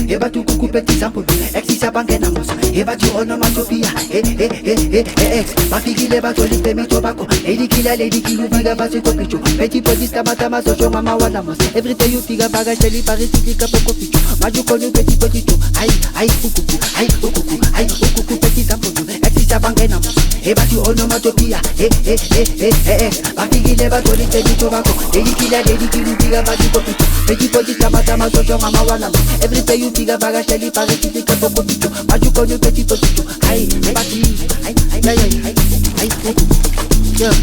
Hebatu kuku petit sample Exisa bangena moso Hebatu onomatopia ex Mafigile batoli pemi tobacco Lady kilu biga basi kopicho Petit podista matama socho mama wana moso Everyday you figa baga sheli parisiki kapoko picho Maju konu petit potito Ai ukuku petit sample Exisa bangena moso Hebatu onomatopia ex Mafigile batoli pemi tobacco Lady kilu biga basi kopicho Petit podista matama socho mama wana moso Everyday you figa baga sheli parisiki kapoko picho Maju konu petit potito Ai Yeah.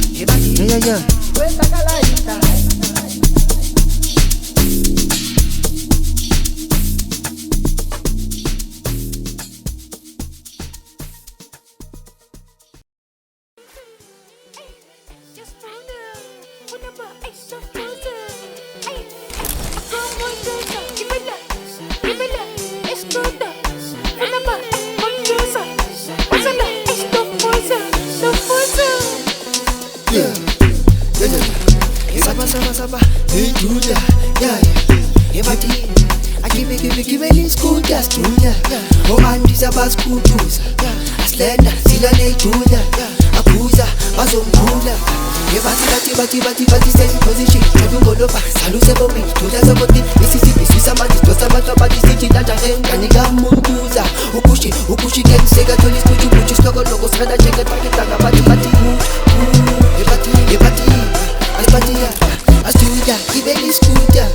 Cuenta caladita. Saba, hey Julia, yeah. Hebati, give me scooter, oh man, this a bus scooters, Aslenda, Silane Julia, Akuza, Mazomula. Hebati, stay in position. Travel go over, salute for me. Julia Saboti, Mississippi, Susamati, Tosamati, City, Najan, Kaniga Munduza, Ukushi, can say that all is good, you just logo, Strada, check it, Hebati, Astuda, kibeli scooter,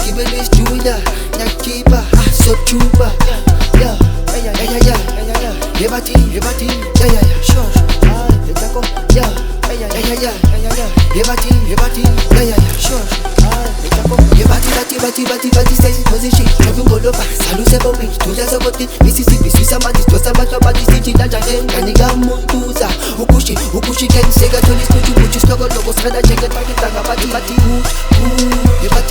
kibeli studa, nakiba, so chuba, yeah. Hebati, yeah, sure, letako, yeah. Hebati, yeah, sure, letako. Hebati, stay in position. Travel go over, salute for me. Julia Saboti, Mississippi, Susamati, Tosamati, City, Najan, Kaniga Munduza, Ukushi, can say that all is good, you just logo, Strada, check it, Hebati,